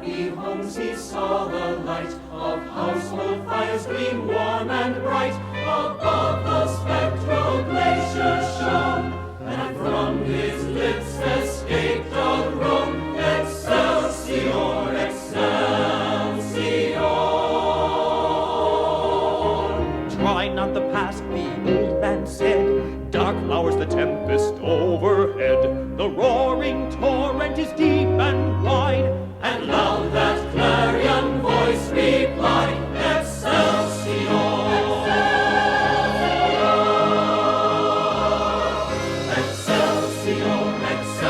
happy homes he saw the light of household fires gleam warm and bright. Above the spectral glacier shone, and from his lips escaped a groan. Excelsior, Excelsior. Try not the past, the old man said. Dark flowers the tempest overhead. The roaring torrent is deep and wide, and loud that clarion voice replied, Excelsior. Excelsior, Excelsior.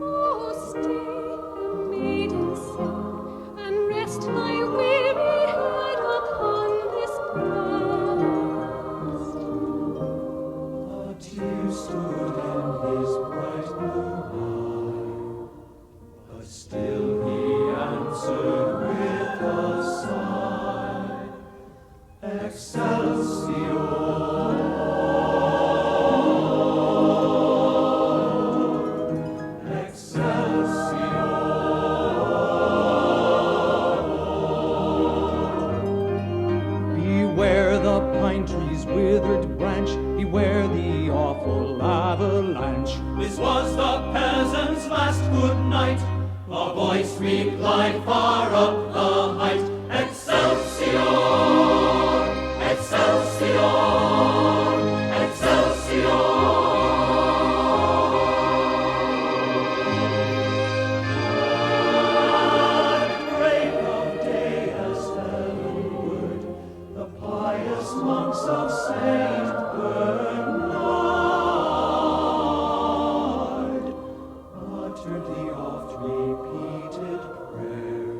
Oh, stay, maiden sing, and rest thy weary head upon this breast. A tear stood in his bright blue eye, but still he answered with a sigh, beware the pine tree's withered branch, beware the awful avalanche. This was the peasant's last good night. A voice replied far up the height, Excelsior, Excelsior, Excelsior. At break of day as heavenward the pious monks of Saint Bernard uttered the oft-repeated prayer,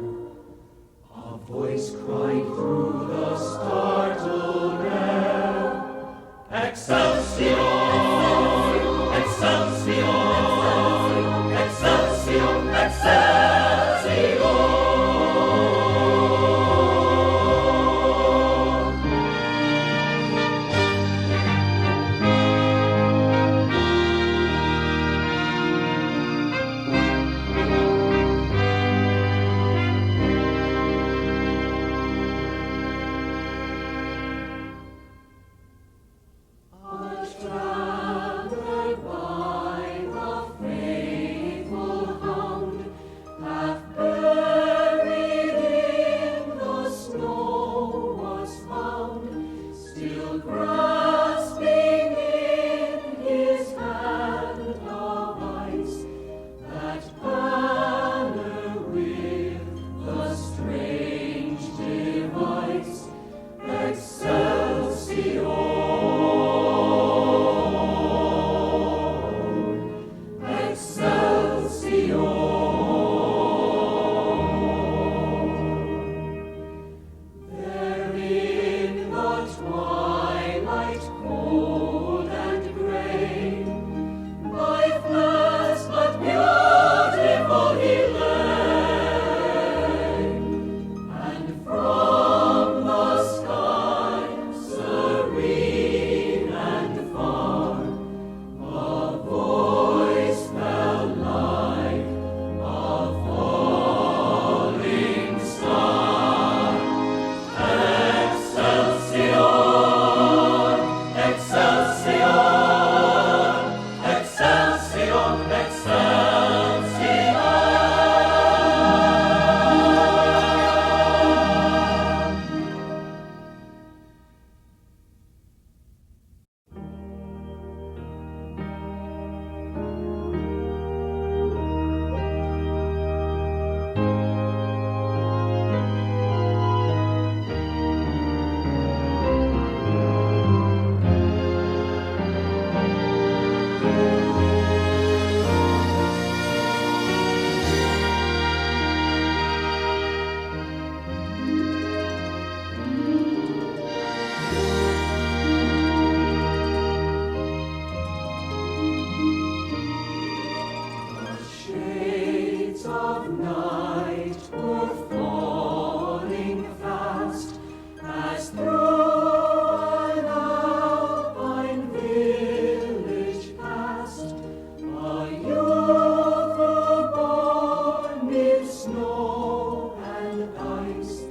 in snow and ice,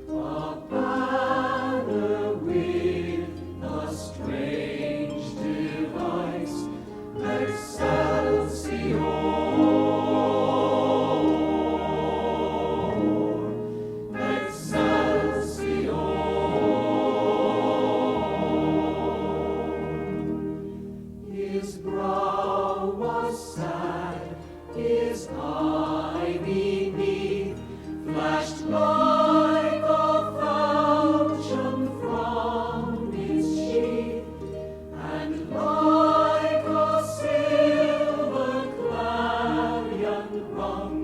a banner with a strange device, Excelsior, Excelsior. His brow was sad, his eye beneath flashed like a falchion from its sheath, and like a silver clarion rung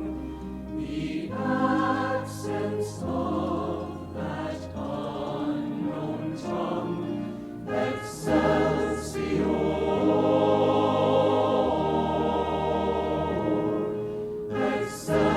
the accents of that unknown tongue, Excelsior, Excelsior.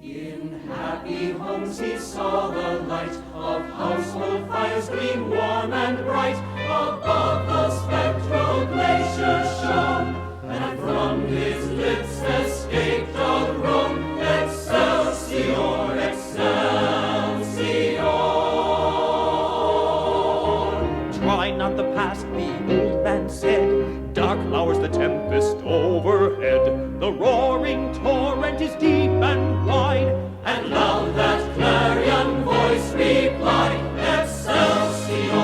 In happy homes he saw the light of household fires gleam warm and bright. Above the spectral glacier shone, and from his lips escaped a groan, Excelsior, Excelsior. Try not the past, the old man said. Dark lowers the tempest overhead. The roaring torrent is deep and wide, And loud that clarion voice replied, Excelsior,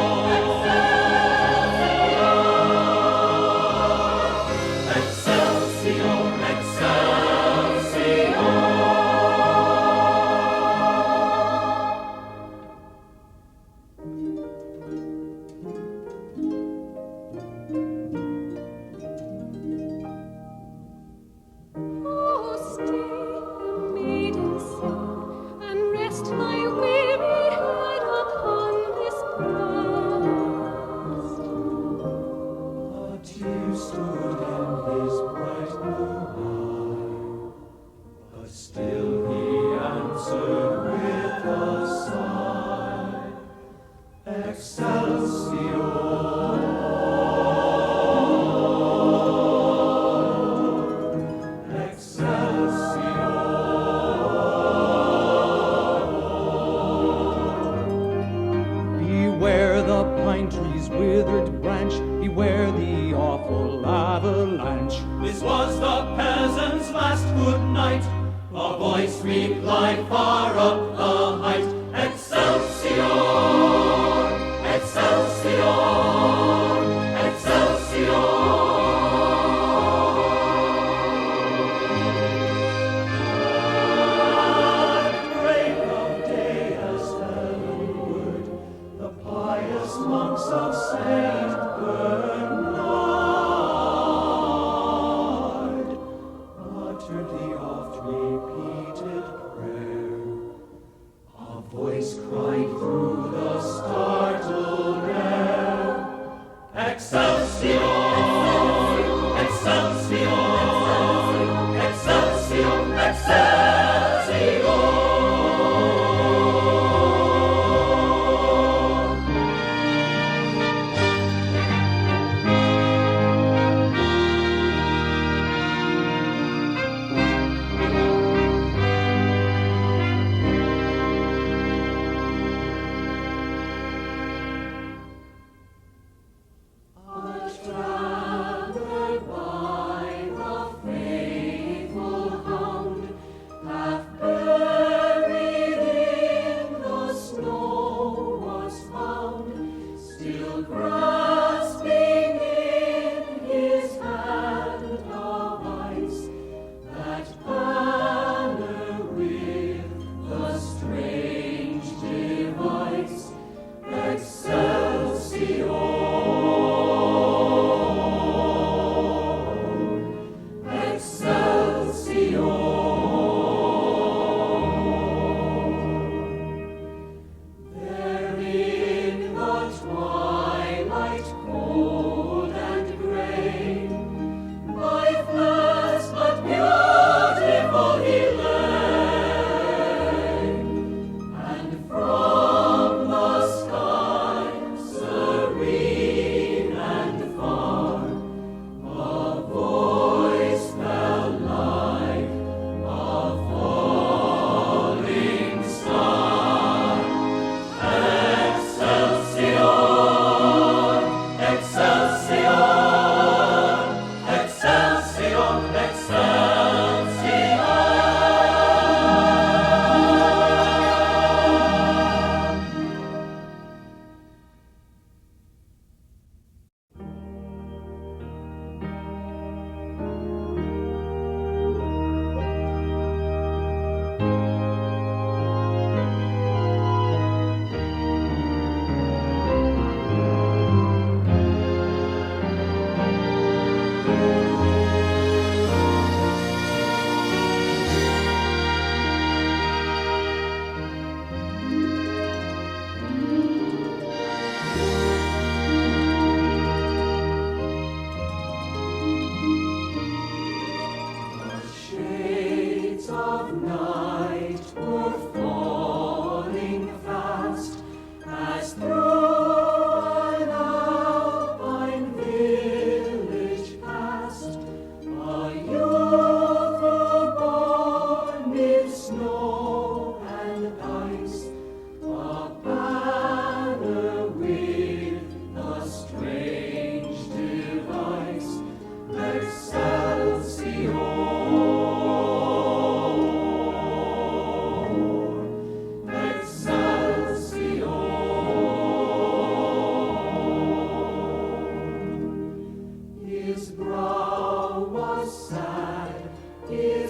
Excelsior, Excelsior. Oh, stay, maiden, sing, and rest thy weary head upon this breast. A tear stood in his bright blue eye, but still he answered with a sigh, Excelsior, Excelsior. Beware the pine tree's withered branch, beware the awful avalanche. This was the peasant's last good night. A voice replied far up the height, Excelsior, Excelsior, Excelsior. At break of day as heavenward the pious monks of Saint Bernard uttered the oft-repeated prayer, a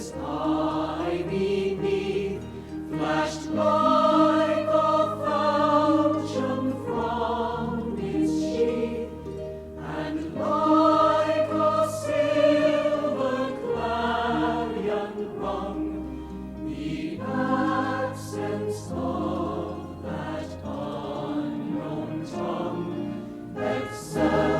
sky beneath flashed like a falchion from its sheath, and like a silver clarion rung the accents of that unknown tongue. Excelsior!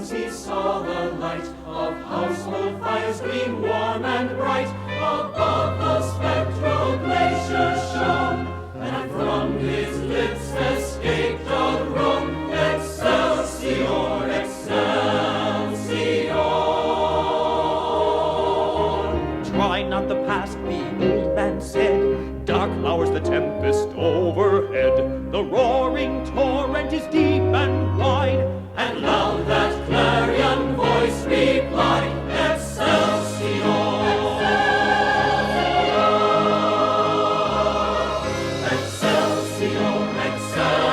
He saw the light of household fires gleam warm and bright. Above the spectral glacier shone, and from his lips escaped a groan. Excelsior! Excelsior! Try not the past, the old man said. Dark lowers the tempest overhead. The roaring torrent is deep and wide, and loud that clarion voice replied, Excelsior! Excelsior! Excelsior!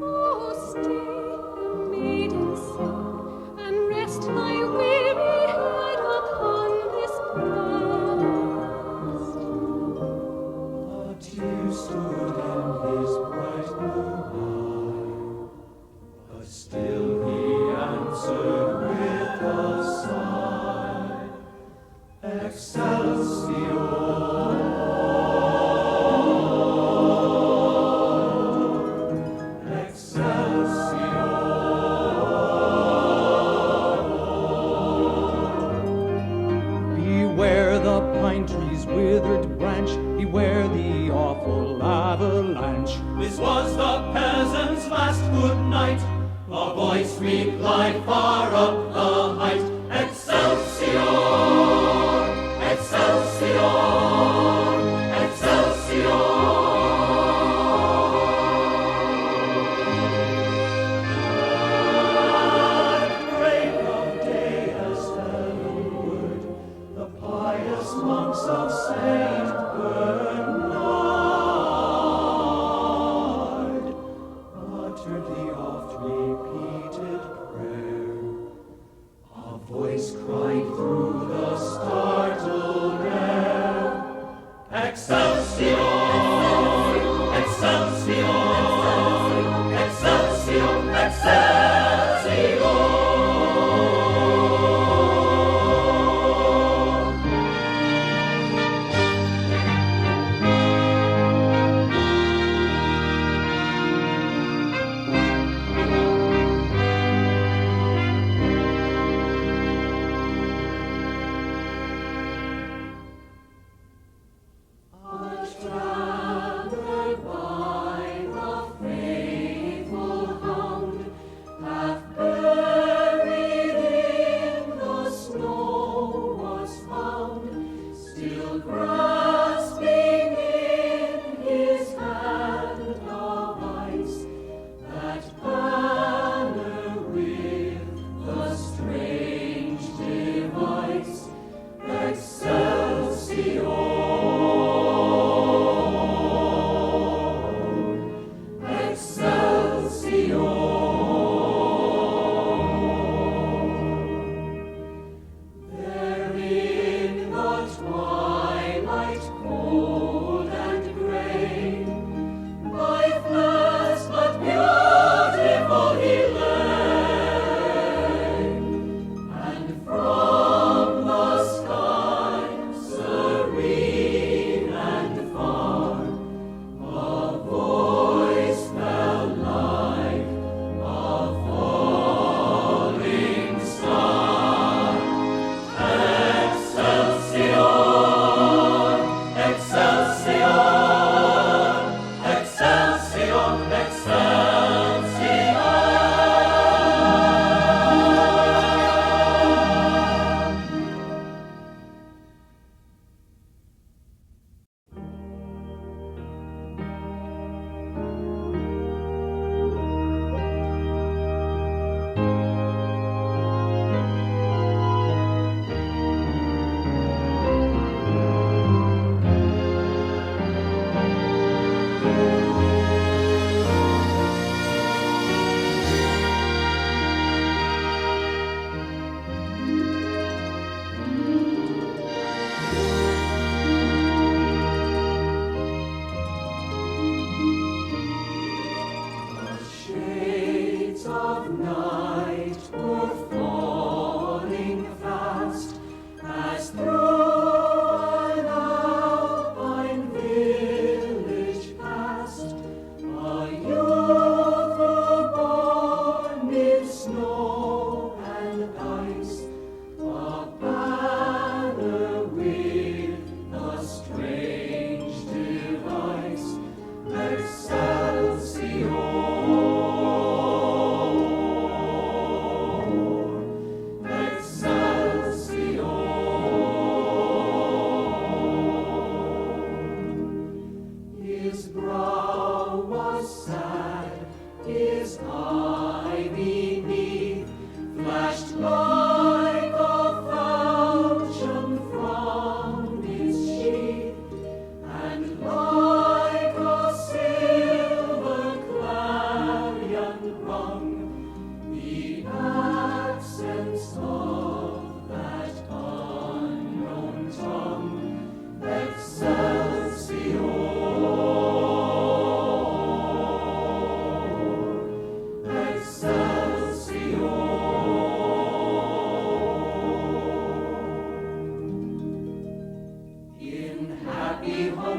Oh, stay, maiden, sing, and rest thy weary head upon this breast. A tear stood in his bright blue eye, but still he answered with a sigh, Excelsior! Beware the pine tree's withered branch, beware the awful avalanche. This was the peasant's last good night. A voice replied far up the height, Excelsior! Excelsior! Excelsior! At break of day as heavenward the pious monks of Saint Bernard uttered the oft-repeated prayer. A voice cried through the startled air, Excelsior! Excelsior! Excelsior! Excelsior!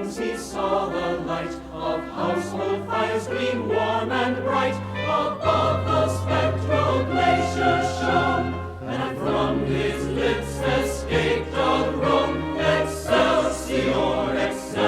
once he saw the light of household fires gleam warm and bright. Above the spectral glacier shone, and from his lips escaped a groan. Excelsior, Excelsior.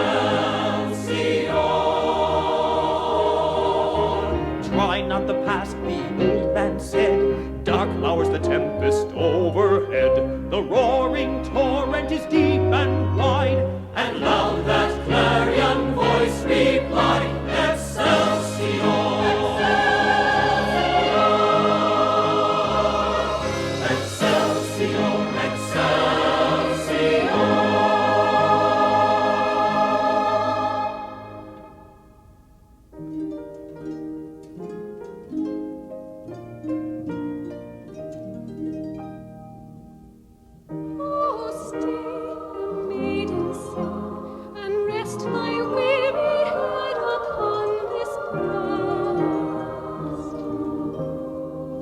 Try not the past, the old man said. Dark lowers the tempest overhead. The roaring torrent is deep and wide, And loud that clarion voice replied, Excelsior. Excelsior, Excelsior. Oh, stay, maiden, say, and rest thy weary head upon this breast.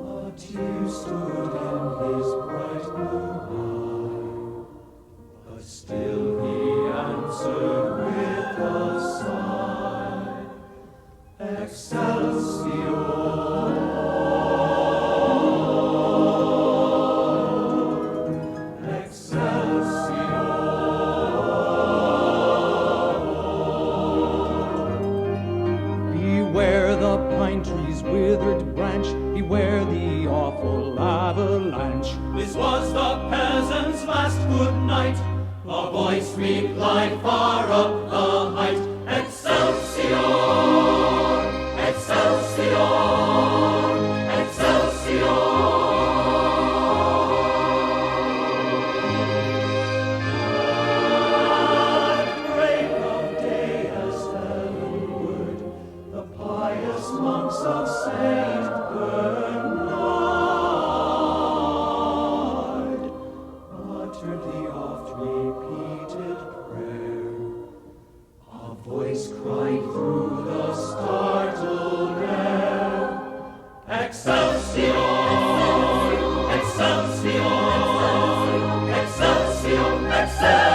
A tear stood in his bright blue eye, but still he answered with a sigh, Excelsior. Beware the pine tree's withered branch, beware the awful avalanche. This was the peasant's last good night. A voice replied far up the height, Excelsior! Excelsior! Excelsior! At break of day as heavenward, the pious monks of Saint Bernard uttered the oft-repeated prayer. A voice cried through the startled air, Excelsior! Excelsior! Excelsior! Excelsior!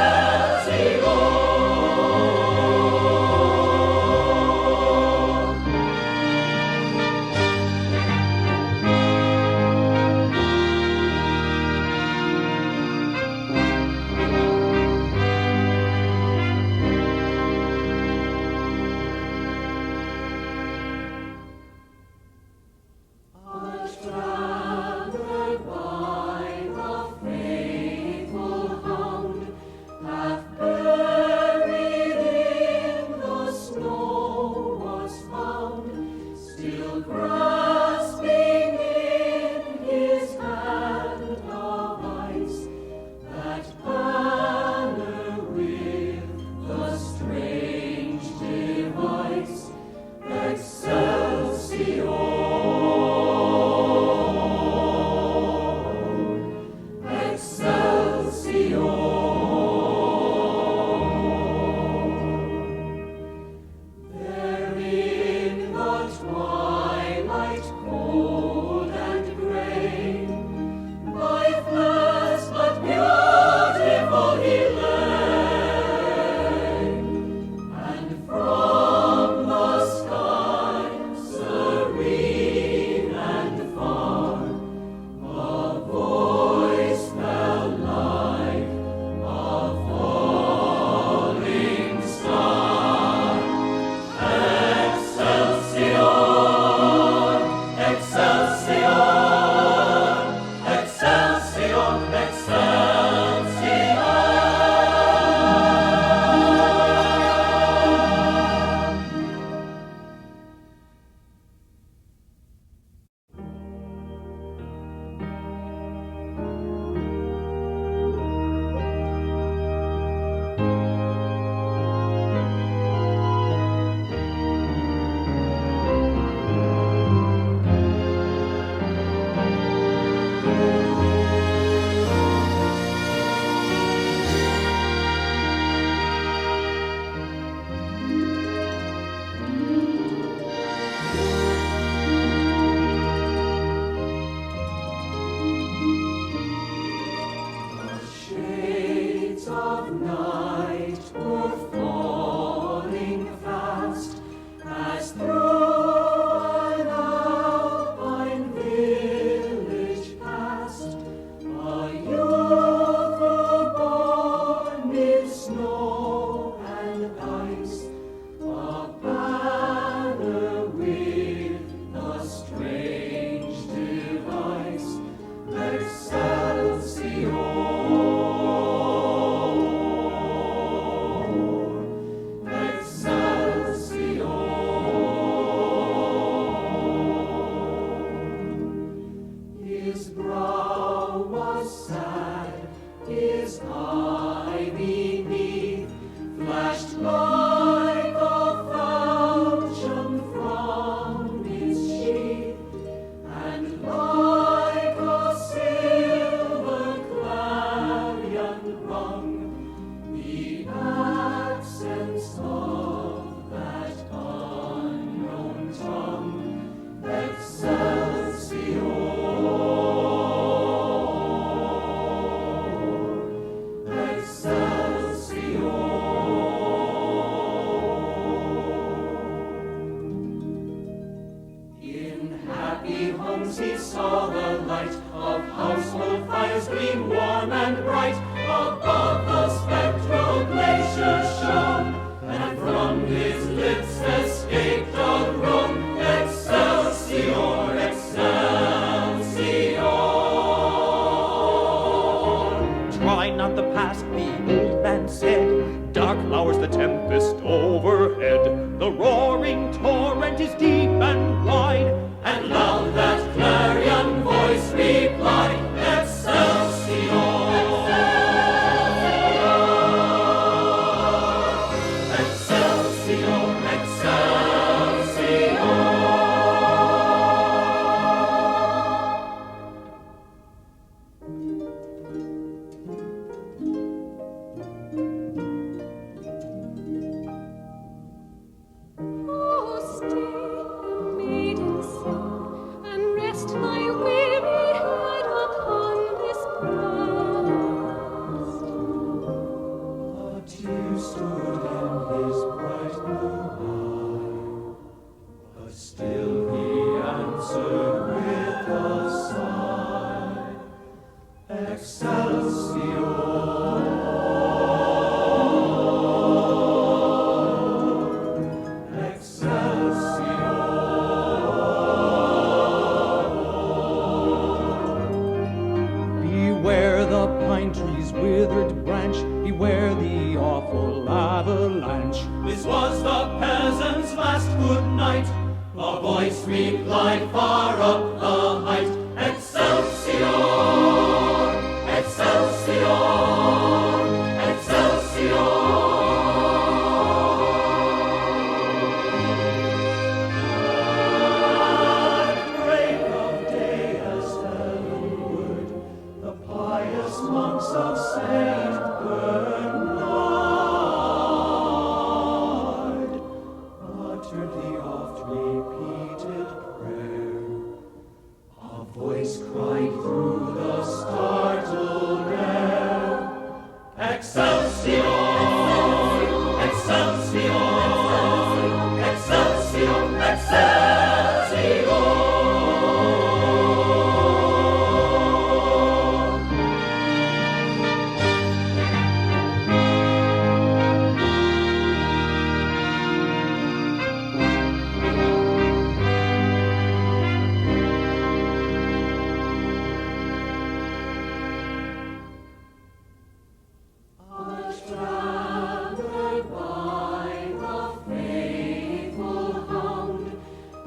Traveled by the faithful hound, half buried in the snow was found, still grasping in his hand of ice that banner with the strange device, Excelsior! There in the twilight cold and gray, lifeless but beautiful he lay, and from the sky, serene and far, a voice fell like a falling star. Excelsior! Excelsior! Excelsior! Excelsior! The shades of night were falling. his eye beneath flashed like a falchion from its sheath, and like a silver clarion rung the accents of that unknown tongue. Excelsior! He saw the light of household fires gleam warm and bright. Above the spectral glacier shone, and from his lips escaped a groan. Excelsior! Excelsior! Try not the past, the old man said. Dark lowers the tempest overhead. The roaring torrent is deep and wide, and loud that clarion voice replied, Excelsior! Excelsior! Excelsior! Oh, stay, maiden, sing, and rest thy weary head upon this breast. A tear stood in his bright blue eye, but still he answered with a sigh, Excelsior! Beware the pine tree's withered branch, beware the awful avalanche. This was the peasant's last good night. A voice replied far up the height, Excelsior! Excelsior! Excelsior! At break of day as heavenward the pious monks of Saint Bernard uttered the oft-repeated prayer. A voice cried through the startled air, Excelsior! Excelsior! Excelsior! Excelsior! Traveled by the faithful hound,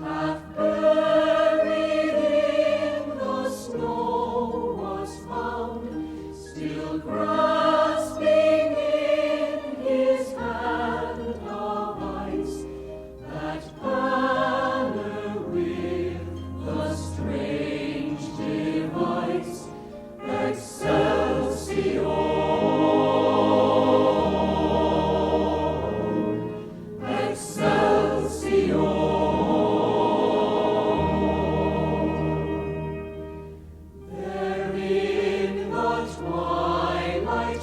half buried in the snow was found, still grasping in his hand of ice that banner with the strange device, Excelsior! There in the twilight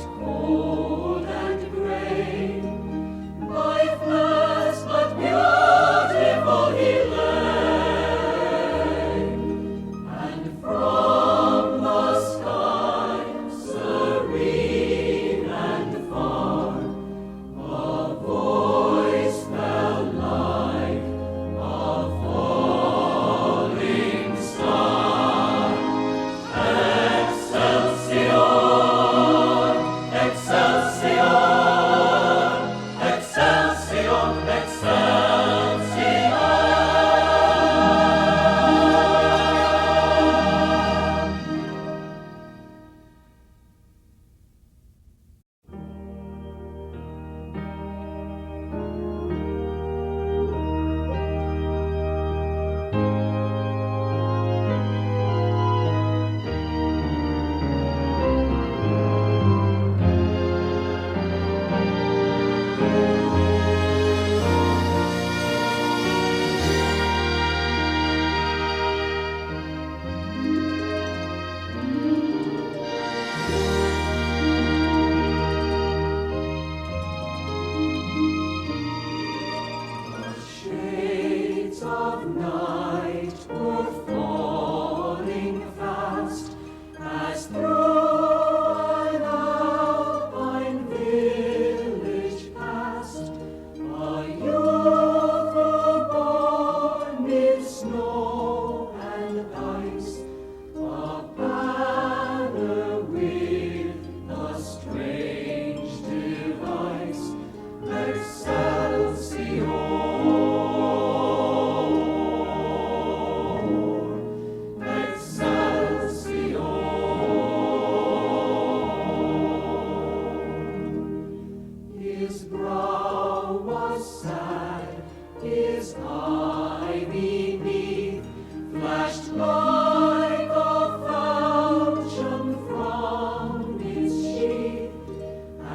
sky beneath flashed like a falchion from its sheath,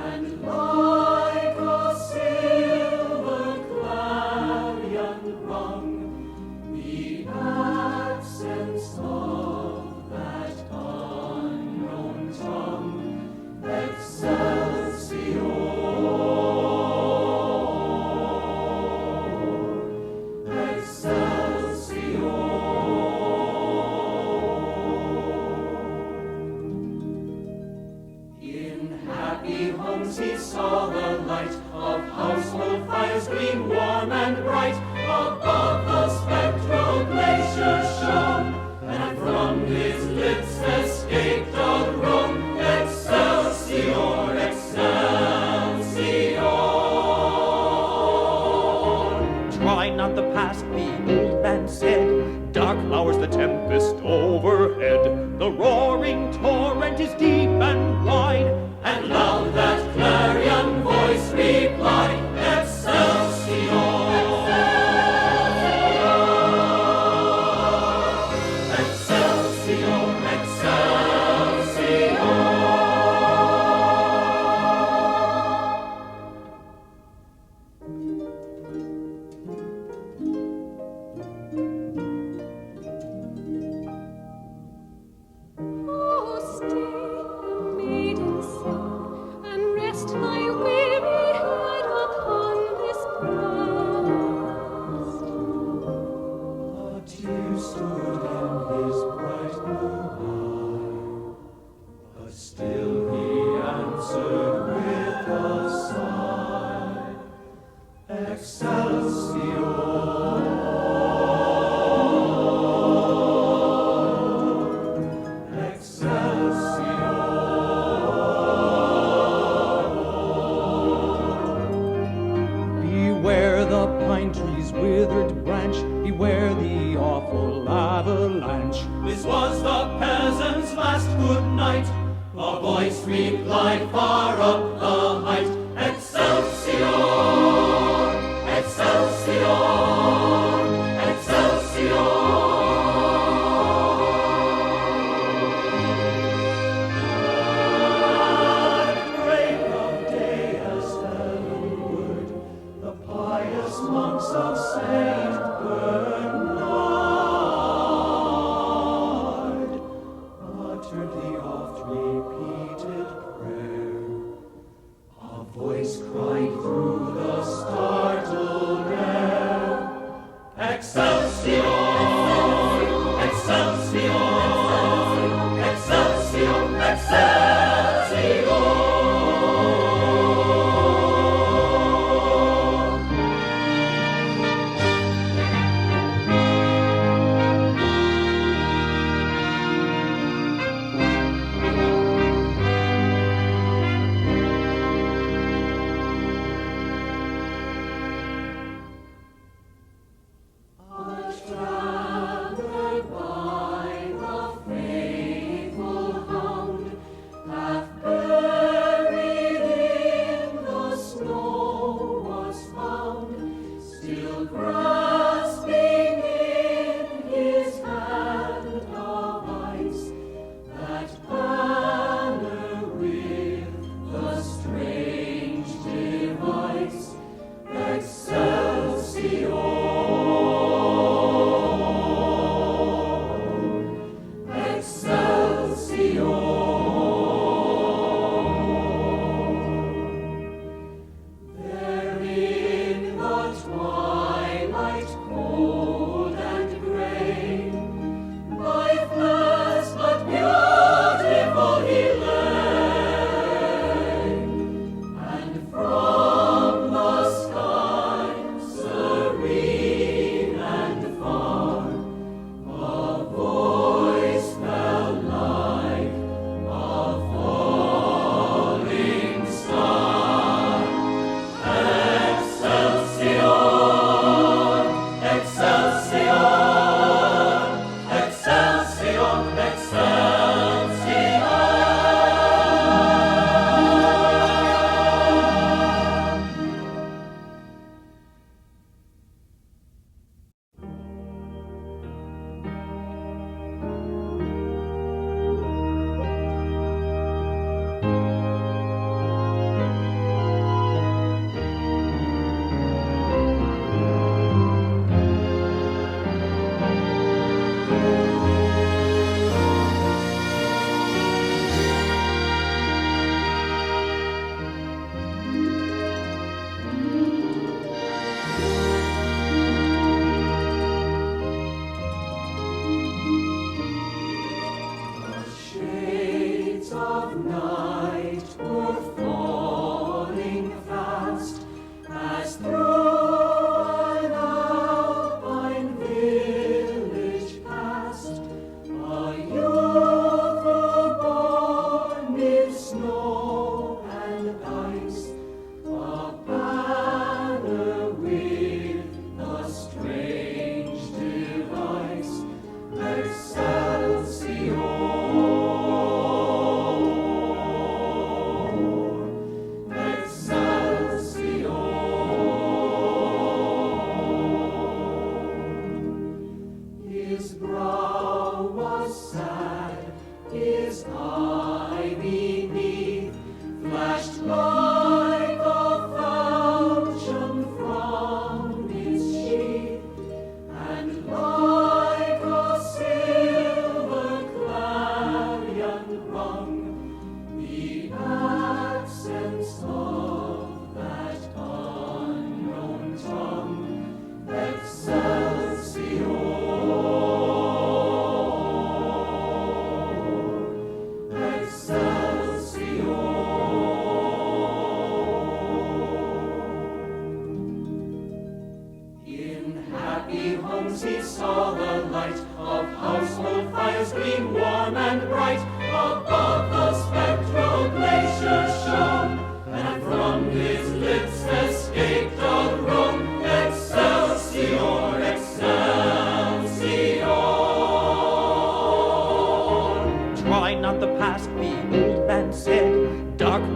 and like a silver clarion rung the accents of that unknown tongue. Excelsior! He saw the light of household fires gleam warm and bright. Above the spectral glacier shone, and from his lips escaped a groan. Excelsior! Excelsior! Try not the past, the old man said. Dark lowers the tempest overhead. The roaring torrent is deep and wide, and loud that clarion voice replied, Excelsior! Excelsior! Excelsior! Oh, stay, maiden, sing, and rest thy weary head upon this breast. A tear stood in his bright blue eye, but still he answered with a sigh, Excelsior! Beware the pine tree's withered branch, beware the awful avalanche. This was the peasant's last good night. A voice replied far up the height, Excelsior! Excelsior! Excelsior! At break of day as heavenward the pious monks of Saint Bernard uttered the oft-repeated prayer. A voice cried through the startled air, Excelsior! Excelsior! Excelsior! Excelsior!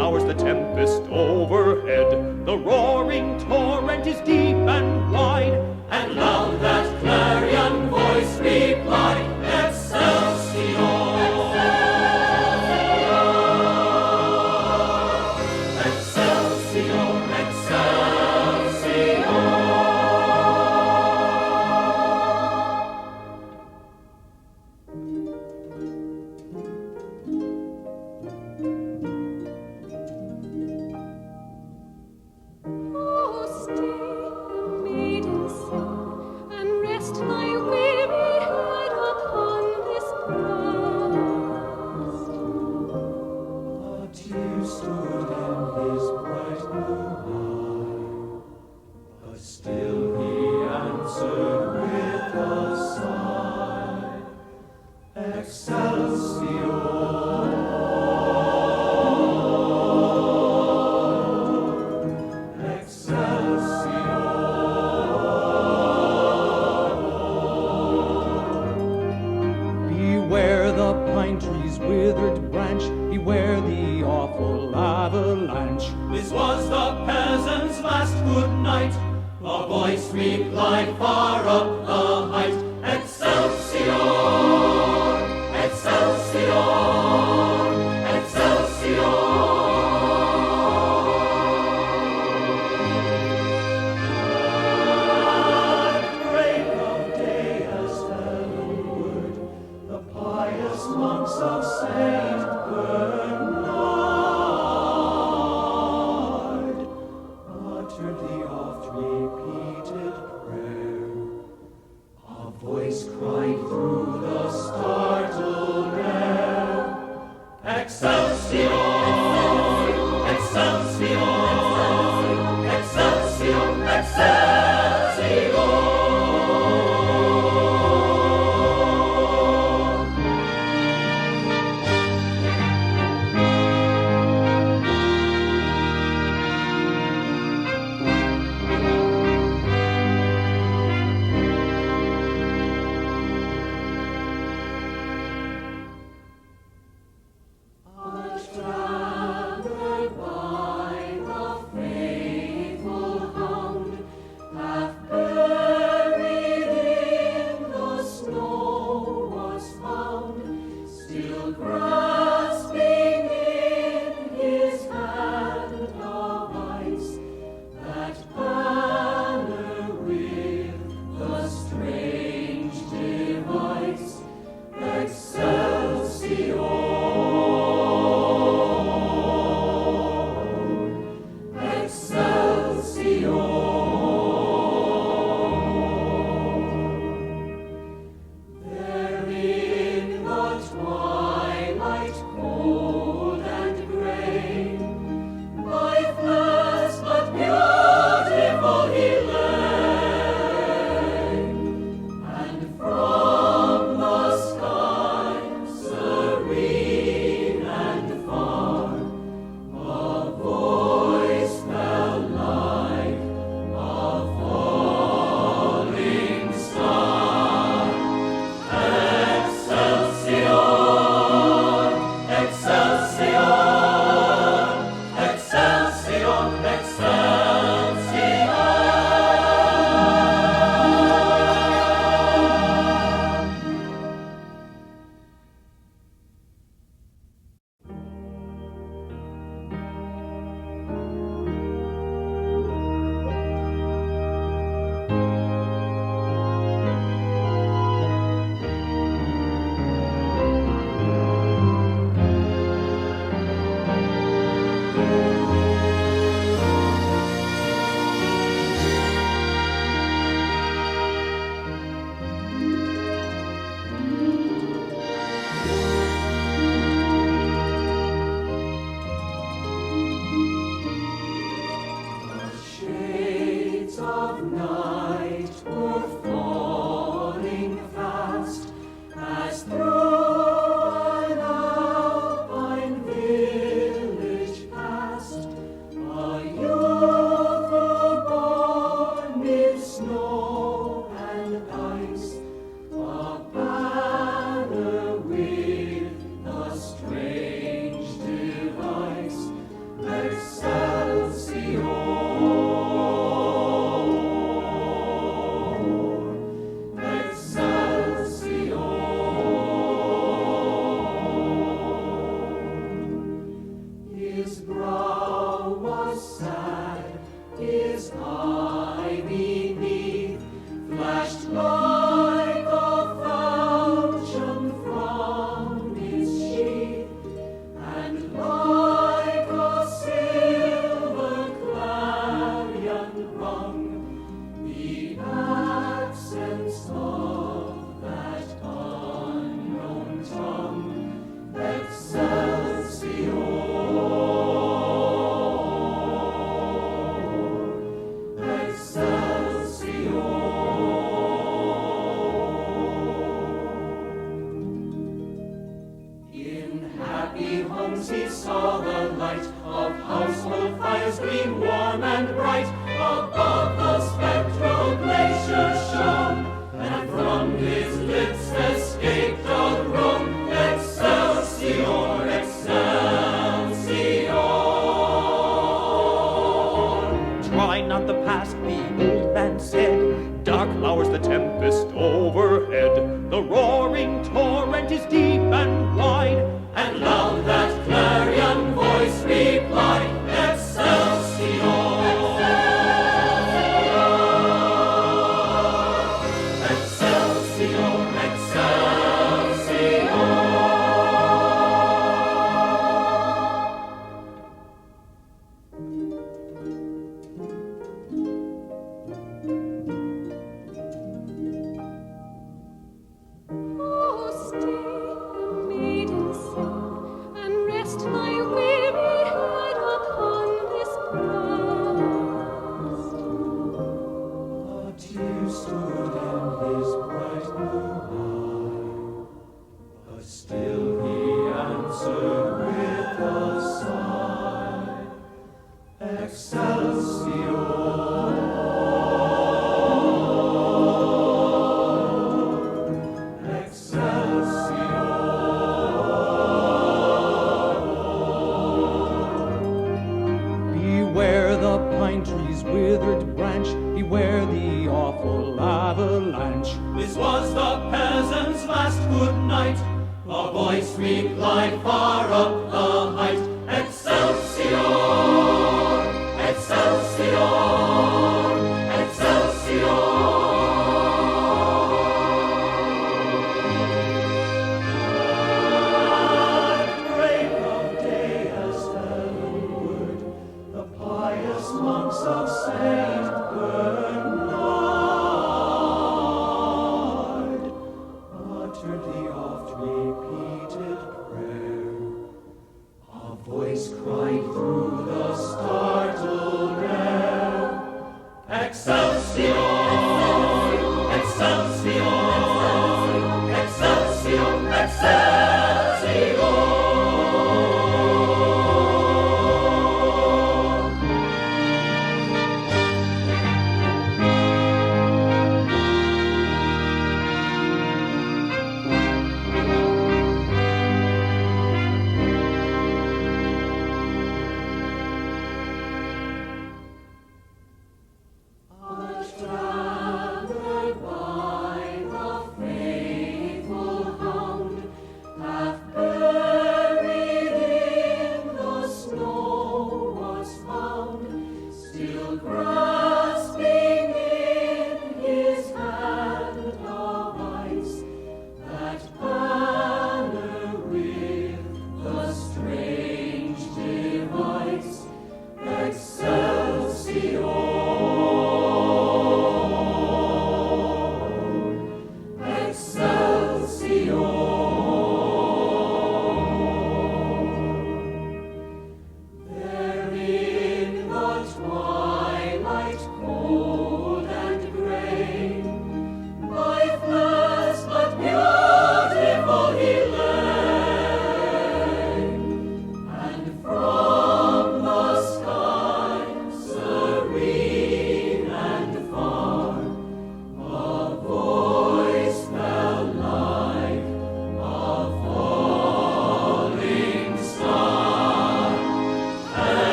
lowers the tempest overhead. The roaring torrent is deep and wide, And loud that clarion voice replied, Excelsior! Excelsior! Excelsior! Oh, stay, the maiden said, and rest thy weary head upon this breast. A tear stood in his bright blue eye, but still he answered with a sigh, Beware the pine tree's withered branch, beware the awful avalanche. This was the peasant's last good night. A voice replied far up the height, Excelsior! Excelsior! Excelsior! At break of day as heavenward the pious monks of Saint Bernard uttered the oft-repeated prayer. A voice cried through the startled air, Excelsior! Excelsior! Excelsior! Excelsior! Traveled by brow was sad, his eye beneath flashed like a falchion from his sheath, and like a silver clarion rung the accents of that unknown tongue. Excelsior! He saw the light of household fires gleam warm and bright. Above the spectral glacier shone, and from his lips escaped a groan. Excelsior! Excelsior! Try not the past, the old man said. Dark lowers the tempest overhead. The roaring torrent is deep and wide, and loud that clarion voice replied, Excelsior! Excelsior! Excelsior! Oh, stay, maiden, say, and rest thy weary head upon this breast. A tear stood in his bright blue eye, but still he answered with a sigh, Excelsior! Beware the pine tree's withered branch, beware the awful avalanche. This was the peasant's last good night. A voice replied far up the height, Excelsior! Excelsior! Excelsior! At break of day as heavenward the pious monks of Saint Bernard uttered the oft-repeated prayer,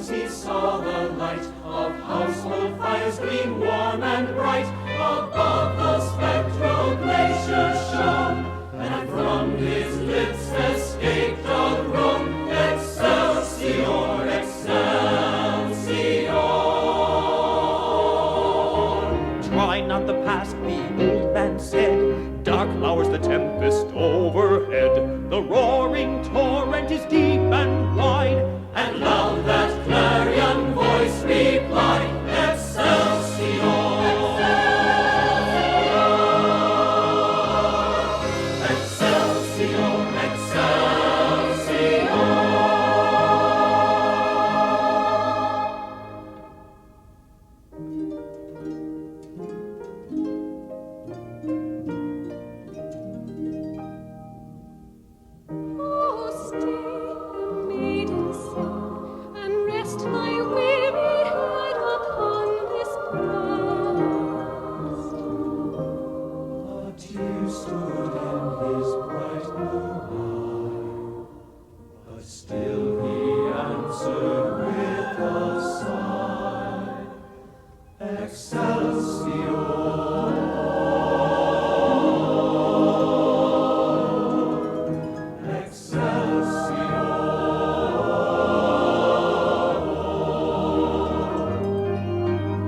heavens he saw the light of household fires gleam warm and bright. Above the spectral glacier shone, and from his lips escaped a groan. Excelsior, Excelsior. Try not the past, the old man said. Dark lowers the tempest overhead. The roaring torrent is deep and wide, And loud that clarion voice replied, Excelsior. Excelsior, Excelsior. Oh, stay, the maiden said, and rest thy weary head upon this breast. A tear stood in his bright blue eye, but still he answered with a sigh,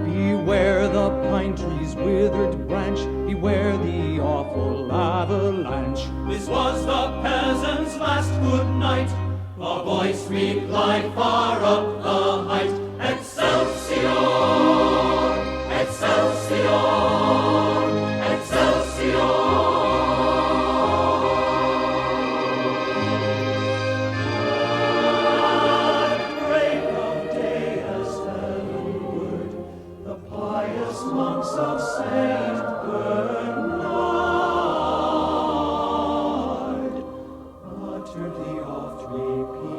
Beware the pine tree's withered branch, beware the awful avalanche. This was the peasant's last good night. A voice replied far up the height, Excelsior, Excelsior, Excelsior. At break of day as heavenward the pious monks of Saint Bernard uttered the oft-repeated